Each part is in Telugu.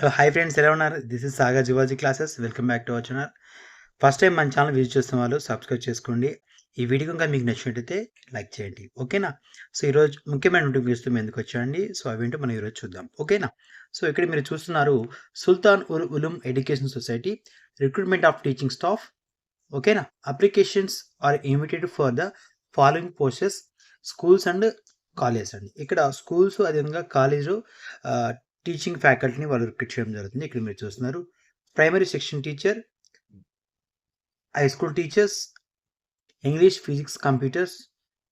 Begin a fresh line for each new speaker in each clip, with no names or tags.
హాయ్ ఫ్రెండ్స్, ఎలా ఉన్నారు? This is Sagar zoology classes. Welcome back to our channel. First time మన ఛానల్ విజిట్ చేస్తున్న వాళ్ళు సబ్స్క్రైబ్ చేసుకోండి. ఈ వీడియో కనుక మీకు నచ్చినట్టయితే లైక్ చేయండి. ఓకేనా? సో ఈరోజు ముఖ్యమైన నోటిఫికేషన్ మేము ఎందుకు వచ్చాయండి. సో అవేంటో మనం ఈరోజు చూద్దాం. ఓకేనా? సో ఇక్కడ మీరు చూస్తున్నారు Sultan Uloom education society recruitment of teaching staff. ఓకేనా? Applications are invited for the following posts schools and colleges అండి. ఇక్కడ స్కూల్స్ అదేవిధంగా కాలేజ్ టీచింగ్ ఫ్యాకల్టీని వాళ్ళు రిక్రూట్ చేయడం జరుగుతుంది. ఇక్కడ మీరు చూస్తున్నారు primary section teacher, high school teachers, English, physics, computers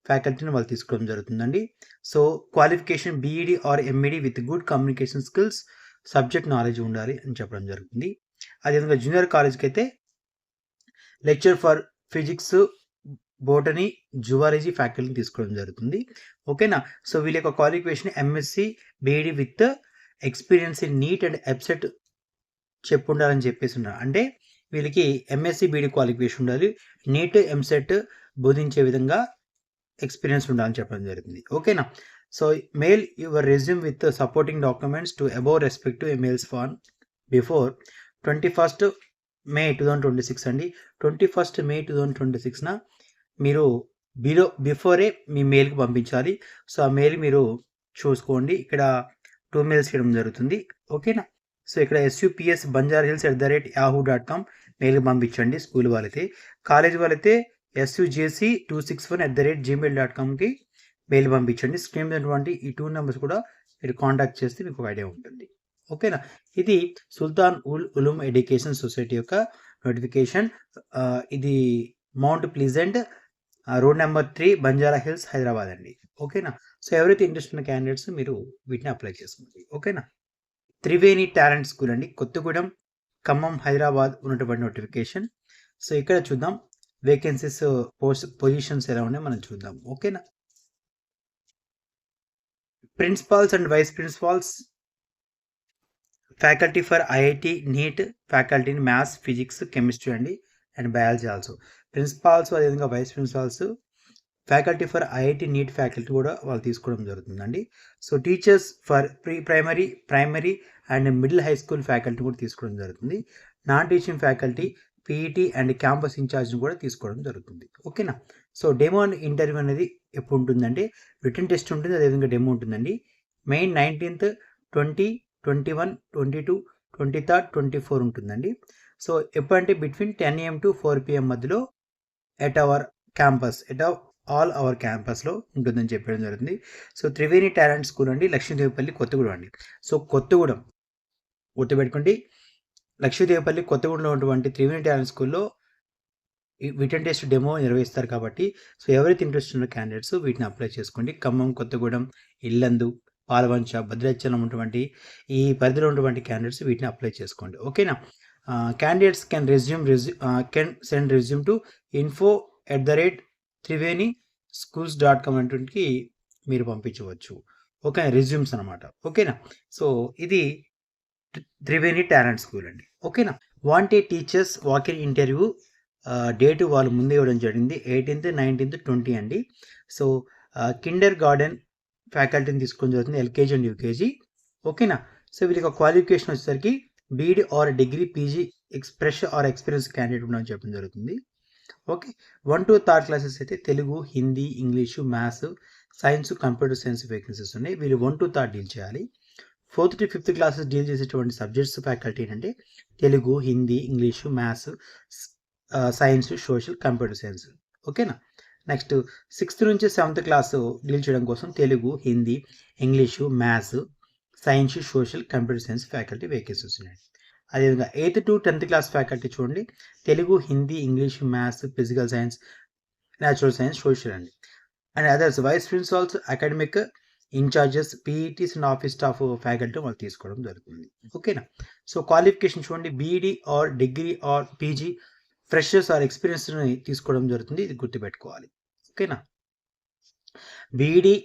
ఫ్యాకల్టీని వాళ్ళు తీసుకోవడం జరుగుతుందండి. So qualification BEd or MEd with good communication skills, subject knowledge ఉండాలి అని చెప్పడం జరుగుతుంది. అదేవిధంగా జూనియర్ కాలేజ్కి అయితే lecture for physics, botany, zoology ఫ్యాకల్టీని తీసుకోవడం జరుగుతుంది. ఓకేనా? సో వీళ్ళ యొక్క qualification MSc BEd with experience in NEET and EAPCET చెప్పు ఉండాలని చెప్పేసి ఉన్నారు. అంటే వీళ్ళకి ఎంఎస్సి బీఈడి క్వాలిఫికేషన్ ఉండాలి, నీట్ ఎంసెట్ బోధించే విధంగా ఎక్స్పీరియన్స్ ఉండాలని చెప్పడం జరుగుతుంది. ఓకేనా? So mail your resume with supporting documents to above respective mails far before 21st May 2026 అండి. 21st May 2026న మీరు బిఫోరే మీ మెయిల్కి పంపించాలి. సో ఆ మెయిల్ మీరు చూసుకోండి. ఇక్కడ 2 మెయిల్స్ చేయడం జరుగుతుంది. ఓకేనా? సో ఇక్కడ SUPS banjarahills@yahoo.com మెయిల్కి పంపించండి స్కూల్ వాళ్ళైతే. కాలేజ్ వాళ్ళైతే SUJC261@gmail.comకి మెయిల్ పంపించండి. స్క్రీన్ ఉన్నటువంటి ఈ 2 నెంబర్స్ కూడా మీరు కాంటాక్ట్ చేస్తే మీకు ఒక ఐడియా ఉంటుంది. ఓకేనా? ఇది సుల్తాన్ ఉలూం ఎడ్యుకేషన్ సొసైటీ యొక్క నోటిఫికేషన్. ఇది mount pleasant, road number 3, Banjara hills, Hyderabad అండి. ఓకేనా? సో ఎవరైతే ఇంట్రెస్ట్ ఉన్న క్యాండిడేట్స్ మీరు వీటిని అప్లై చేసుకోండి. ఓకేనా? త్రివేణి టాలెంట్ స్కూల్ అండి, కొత్తగూడెం, ఖమ్మం, హైదరాబాద్ ఉన్నటువంటి నోటిఫికేషన్. సో ఇక్కడ చూద్దాం వేకెన్సీస్, పొజిషన్స్ ఎలా ఉన్నాయో మనం చూద్దాం. ఓకేనా? Principals and vice principals, faculty for IIT NEET, faculty in maths, physics, chemistry అండి అండ్ బయాలజీ ఆల్సో. ప్రిన్సిపాల్స్ అదేవిధంగా vice principals, faculty for IIT NEET faculty కూడా వాళ్ళు తీసుకోవడం జరుగుతుందండి. So teachers for primary and middle high school faculty కూడా తీసుకోవడం జరుగుతుంది. Non teaching faculty, PET and campus ఇన్ఛార్జ్ని కూడా తీసుకోవడం జరుగుతుంది. ఓకేనా? సో డెమో అండ్ ఇంటర్వ్యూ అనేది ఎప్పుడు ఉంటుందంటే రిటన్ టెస్ట్ ఉంటుంది, అదేవిధంగా డెమో ఉంటుందండి. మెయిన్ 19th, 20, 21, 22, 23rd, 24 ఉంటుందండి. సో ఎప్పుడంటే బిట్వీన్ 10 AM to 4 PM మధ్యలో at our campus, all our క్యాంపస్లో ఉంటుందని చెప్పడం జరుగుతుంది. సో త్రివేణి టాలెంట్ స్కూల్ అండి, లక్ష్మీదేవిపల్లి, కొత్తగూడెం అండి. సో కొత్తగూడెం గుర్తుపెట్టుకోండి, లక్ష్మీదేవిపల్లి, కొత్తగూడెంలో ఉన్నటువంటి త్రివేణి టాలెంట్ స్కూల్లో రిటన్ టెస్ట్ డెమో నిర్వహిస్తారు కాబట్టి సో ఎవరైతే ఇంట్రెస్ట్ ఉన్న క్యాండిడేట్స్ వీటిని అప్లై చేసుకోండి. ఖమ్మం, కొత్తగూడెం, ఇల్లందు, పాలవంచ, భద్రాచలం ఉన్నటువంటి ఈ పరిధిలో ఉన్నటువంటి క్యాండిడేట్స్ వీటిని అప్లై చేసుకోండి. ఓకేనా? Candidates can send resume to info@trivenischools.com అనేటువంటి మీరు పంపించవచ్చు. ఓకే, రెజ్యూమ్స్ అనమాట. ఓకేనా? సో ఇది త్రివేణి టాలెంట్ స్కూల్ అండి. ఓకేనా? వాంటే టీచర్స్ వాకిన్ ఇంటర్వ్యూ డేటు వాళ్ళు ముందే ఇవ్వడం జరిగింది. 18th, 19th, 20 అండి. సో కిండర్ గార్డెన్ ఫ్యాకల్టీని తీసుకోవడం జరుగుతుంది, LKG అండ్ UKG. ఓకేనా? సో వీళ్ళకి క్వాలిఫికేషన్ వచ్చేసరికి B Ed or degree, PG fresh or experience candidate ఉండని చెప్పడం జరుగుతుంది. ఓకే, 1 to 3rd క్లాసెస్ అయితే Telugu, Hindi, English, maths, science, computer science vacancies ఉన్నాయి. వీళ్ళు 1 to 3rd డీల్ చేయాలి. 4th to 5th classes deal చేసేటువంటి సబ్జెక్ట్స్ ఫ్యాకల్టీ ఏంటంటే Telugu, Hindi, English, maths, science, social, computer science. ఓకేనా? నెక్స్ట్ 6th నుంచి 7th క్లాస్ డీల్ చేయడం కోసం Telugu, Hindi, English, maths, science, social, computer science faculty vacancies ఉన్నాయి. అదేవిధంగా 8th to 10th class faculty చూడండి, Telugu, Hindi, English, maths, physical science, natural science, social అండి. And others vice principals, academic incharges, PETs and office staff faculty వాళ్ళు తీసుకోవడం జరుగుతుంది. ఓకేనా? సో క్వాలిఫికేషన్ చూడండి, BEd or degree or PG freshers or ఎక్స్పీరియన్స్ని తీసుకోవడం జరుగుతుంది. ఇది గుర్తుపెట్టుకోవాలి. ఓకేనా? బీఈడి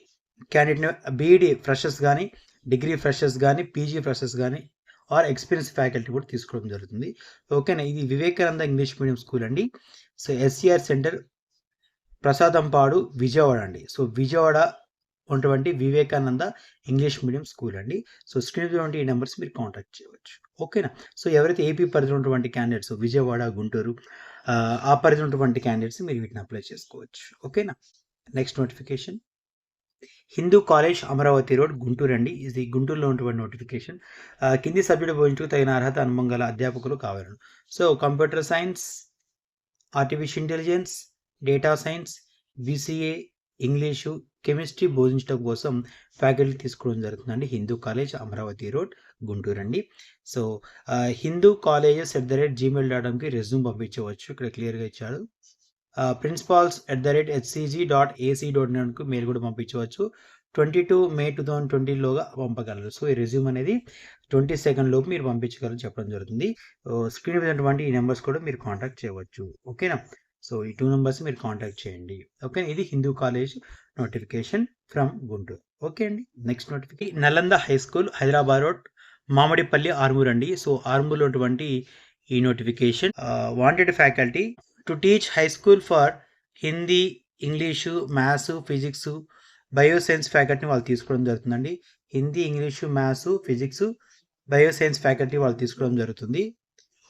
ఫ్రెషర్స్ కానీ, డిగ్రీ ఫ్రెషర్స్ కానీ, పీజీ ఫ్రెషర్స్ కానీ ఆర్ ఎక్స్పీరియన్స్ ఫ్యాకల్టీ కూడా తీసుకోవడం జరుగుతుంది. ఓకేనా? ఇది వివేకానంద ఇంగ్లీష్ మీడియం స్కూల్ అండి. So SCR centre, Prasadampadu, Vijayawada అండి. సో విజయవాడ ఉన్నటువంటి వివేకానంద ఇంగ్లీష్ మీడియం స్కూల్ అండి. సో స్క్రీన్ మీద ఉన్నటువంటి ఈ నెంబర్స్ మీరు కాంటాక్ట్ చేయవచ్చు. ఓకేనా. సో ఎవరైతే ఏపీ పరిధిలో ఉన్నటువంటి క్యాండిడేట్స్ విజయవాడ, గుంటూరు ఆ పరిధిలో ఉన్నటువంటి క్యాండిడేట్స్ మీరు వీటిని అప్లై చేసుకోవచ్చు. ఓకేనా. Next notification Hindu college Amaravati road Guntur అండి. ఇది గుంటూరులో ఉన్నటువంటి నోటిఫికేషన్. కింది సభ్యుడు బోధించుకు తగిన అర్హత అనుభవం గల అధ్యాపకులు కావాలను. So computer science, artificial intelligence, data science, BCA, English, chemistry బోధించడం కోసం ఫ్యాకల్టీ తీసుకోవడం జరుగుతుందండి. హిందూ కాలేజ్ అమరావతి రోడ్ గుంటూరు అండి. సో హిందూ కాలేజెస్ @gmail.comకి రెజ్యూమ్ పంపించవచ్చు. ఇక్కడ క్లియర్గా ఇచ్చాడు. principals@hcg.ac.inకు మెయిల్ కూడా పంపించవచ్చు. 22 మే 2020లోగా పంపగలరు. సో ఈ రెజ్యూమ్ అనేది 22 లోపు మీరు పంపించగలరు చెప్పడం జరుగుతుంది. స్క్రీన్ మీద ఉన్నటువంటి ఈ నెంబర్స్ కూడా మీరు కాంటాక్ట్ చేయవచ్చు. ఓకేనా. సో ఈ 2 నెంబర్స్ మీరు కాంటాక్ట్ చేయండి. ఓకే. ఇది Hindu college notification from Guntur. Okay అండి. Next notification Nalanda high school Hyderabad road Mamidipalli Armur అండి. సో ఆర్మూర్లో ఉన్నటువంటి ఈ notification wanted faculty to teach high school for Hindi, English, maths, physics, bioscience ఫ్యాకల్టీని వాళ్ళు తీసుకోవడం జరుగుతుందండి. Hindi, English, maths, physics, bioscience faculty వాళ్ళు తీసుకోవడం జరుగుతుంది.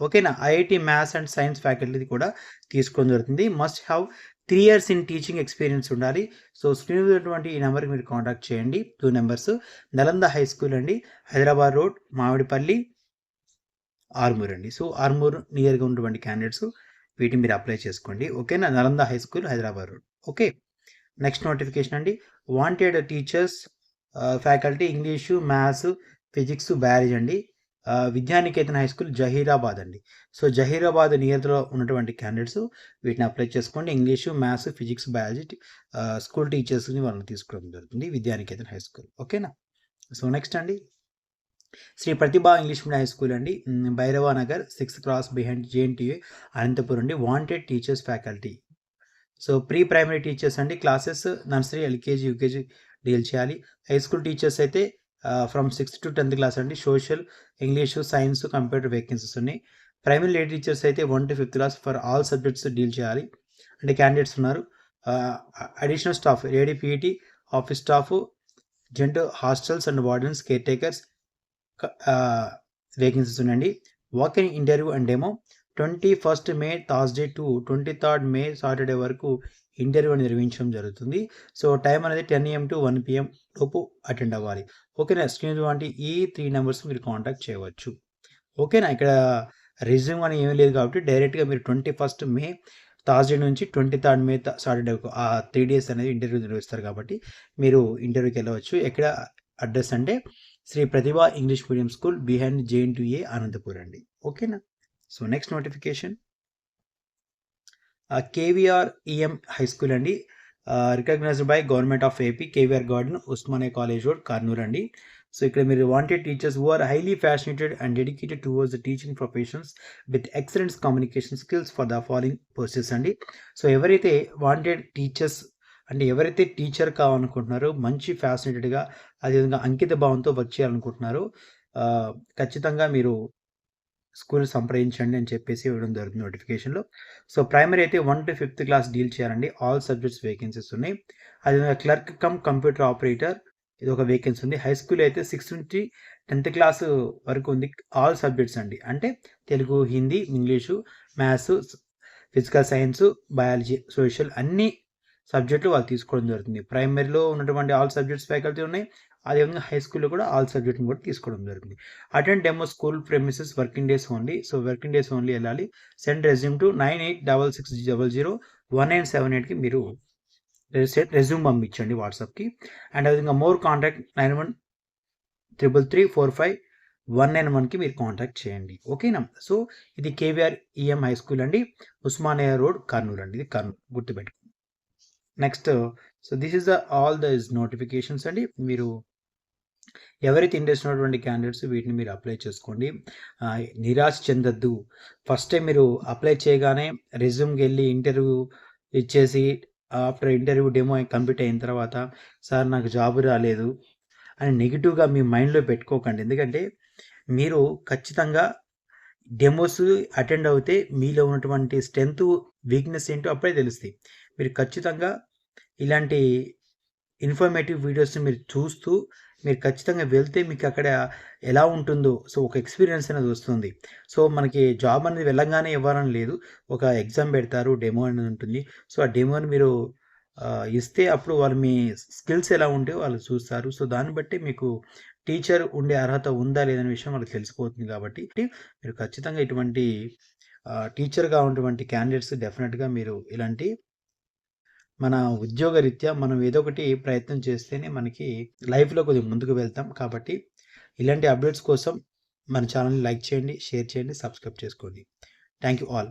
ఓకేనా. IIT maths and science faculty కూడా తీసుకోవడం జరుగుతుంది. Must have 3 years in teaching experience ఉండాలి. సో స్క్రీన్ మీద ఉన్నటువంటి ఈ నెంబర్కి మీరు కాంటాక్ట్ చేయండి. 2 నెంబర్స్ నలంద హై స్కూల్ అండి, హైదరాబాద్ రోడ్, మామిడిపల్లి, ఆర్మూర్ అండి. సో ఆర్మూర్ నియర్గా ఉన్నటువంటి క్యాండిడేట్స్ వీటిని మీరు అప్లై చేసుకోండి. ఓకేనా. Nalanda high school, Hyderabad road. Okay. Next notification అండి wanted teachers faculty English, maths, physics, biology అండి. విద్యానికేతన్ హై స్కూల్ జహీరాబాద్ అండి. సో జహీరాబాద్ నియర్లో ఉన్నటువంటి క్యాండిడేట్స్ వీటిని అప్లై చేసుకోండి. English, maths, physics, biology school టీచర్స్ని వాళ్ళని తీసుకోవడం జరుగుతుంది. Vidyaniketan high school. ఓకేనా. సో నెక్స్ట్ అండి Shri Pratibha English medium high school అండి, Bhairava Nagar 6th cross behind JNTU Anantapuram అండి. Wanted teachers faculty. So pre primary teachers అండి, classes nursery, LKG, UKG deal చేయాలి. హై స్కూల్ టీచర్స్ అయితే from 6th to 10th class అండి. Social, English, science, computer vacancies ఉన్నాయి. ప్రైమరీ లేడీ టీచర్స్ అయితే 1 to 5th class for all subjects deal చేయాలి అంటే క్యాండిడేట్స్ ఉన్నారు. Additional staff lady PET, office staff, gent hostels and wardens, care takers vacancies ఉన్నాయండి. Walk in interview and demo 21st May Thursday to 23rd May Saturday వరకు ఇంటర్వ్యూ నిర్వహించడం జరుగుతుంది. సో టైం అనేది 10 AM to 1 PM లోపు అటెండ్ అవ్వాలి. ఓకేనా. స్క్రీన్ వంటి ఈ 3 నెంబర్స్ మీరు కాంటాక్ట్ చేయవచ్చు. ఓకేనా. ఇక్కడ రెజ్యూమ్ అని ఏమీ లేదు కాబట్టి డైరెక్ట్గా మీరు 21st మే థర్స్డే నుంచి 23rd మే సాటర్డే వరకు ఆ 3 days అనేది ఇంటర్వ్యూ నిర్వహిస్తారు కాబట్టి మీరు ఇంటర్వ్యూకి వెళ్ళవచ్చు. ఎక్కడ అడ్రస్ అంటే Shri Pratibha English medium school behind JNTU Anantapur అండి. ఓకేనా. So next notification KVR EM high school అండి, recognized by government of AP, KVR garden, Osmania college road, Kurnool అండి. సో ఇక్కడ మీరు wanted teachers who are highly passionated and dedicated towards the teaching professions with excellent communication skills for the following posts అండి. సో ఎవరైతే వాంటెడ్ టీచర్స్ అంటే ఎవరైతే టీచర్ కావాలనుకుంటున్నారో మంచి ఫ్యాసినేటెడ్గా అదేవిధంగా అంకిత భావంతో వర్క్ చేయాలనుకుంటున్నారో ఖచ్చితంగా మీరు స్కూల్ సంప్రదించండి అని చెప్పేసి ఇవ్వడం జరుగుతుంది నోటిఫికేషన్లో. సో ప్రైమరీ అయితే 1 to 5th క్లాస్ డీల్ చేయాలండి. ఆల్ సబ్జెక్ట్స్ వేకెన్సీస్ ఉన్నాయి. అదేవిధంగా క్లర్క్ కమ్ కంప్యూటర్ ఆపరేటర్ ఇది ఒక వేకెన్సీ ఉంది. హై స్కూల్ అయితే 6th నుంచి 10th క్లాస్ వరకు ఉంది. ఆల్ సబ్జెక్ట్స్ అండి అంటే Telugu, Hindi, English, maths, physical science, biology, social అన్ని సబ్జెక్టులు వాళ్ళు తీసుకోవడం జరుగుతుంది. ప్రైమరీలో ఉన్నటువంటి ఆల్ సబ్జెక్ట్స్ ఫ్యాకల్టీ ఉన్నాయి. అదేవిధంగా హై స్కూల్లో కూడా ఆల్ సబ్జెక్ట్ని కూడా తీసుకోవడం జరుగుతుంది. Attend demo school premises working days only. So working days only వెళ్ళాలి. సెండ్ రెజ్యూమ్ టు 9866001978కి మీరు రెజ్యూమ్ పంపించండి వాట్సాప్కి. అండ్ అదేవిధంగా మోర్ కాంటాక్ట్ 9133345191కి మీరు కాంటాక్ట్ చేయండి. ఓకేనా. సో ఇది KVR EM హై స్కూల్ అండి, ఉస్మానియా రోడ్, కర్నూలు అండి. ఇది కర్నూలు గుర్తుపెట్టుకోండి. Next so this is all the notifications అండి. మీరు ఎవరైతే ఇంట్రెస్ట్ ఉన్నటువంటి క్యాండిడేట్స్ వీటిని మీరు అప్లై చేసుకోండి. నిరాశ చెందద్దు. ఫస్ట్ టైం మీరు అప్లై చేయగానే రెజ్యూమ్కి వెళ్ళి ఇంటర్వ్యూ ఇచ్చేసి ఆఫ్టర్ ఇంటర్వ్యూ డెమో కంప్లీట్ అయిన తర్వాత సార్ నాకు జాబ్ రాలేదు అని నెగిటివ్గా మీ మైండ్లో పెట్టుకోకండి. ఎందుకంటే మీరు ఖచ్చితంగా డెమోస్ అటెండ్ అవుతే మీలో ఉన్నటువంటి స్ట్రెంత్, వీక్నెస్ ఏంటో అప్పుడే తెలుస్తాయి. మీరు ఖచ్చితంగా ఇలాంటి ఇన్ఫర్మేటివ్ వీడియోస్‌ని మీరు చూస్తూ, మీరు ఖచ్చితంగా వెళ్తే మీకక్కడ ఎలా ఉంటుందో, సో, ఒక ఎక్స్‌పీరియన్స్ అనేది వస్తుంది. సో, మనకి జాబ్ అనేది వెళ్ళంగానే ఇవ్వాలని లేదు. ఒక ఎగ్జామ్ పెడతారు. డెమో అనేది ఉంటుంది. సో, ఆ డెమోని మీరు ఇస్తే అప్పుడు వాళ్ళు మీ స్కిల్స్ ఎలా ఉంటాయో వాళ్ళు చూస్తారు. సో, దాన్ని బట్టి మీకు టీచర్ ఉండే అర్హత ఉందా? లేదా? అనే విషయం వాళ్ళకి తెలిసిపోతుంది కాబట్టి, మీరు ఖచ్చితంగా ఇటువంటి టీచర్‌గా ఉన్నటువంటి క్యాండిడేట్స్ డెఫినిట్‌గా మీరు ఇలాంటి మన ఉద్యోగరీత్యా మనం ఏదో ఒకటి ప్రయత్నం చేస్తేనే మనకి లైఫ్‌లో కొద్దిగా ముందుకు వెళ్తాం. కాబట్టి ఇలాంటి అప్డేట్స్ కోసం మన ఛానెల్‌ని లైక్ చేయండి, షేర్ చేయండి, సబ్స్క్రైబ్ చేసుకోండి. Thank you all.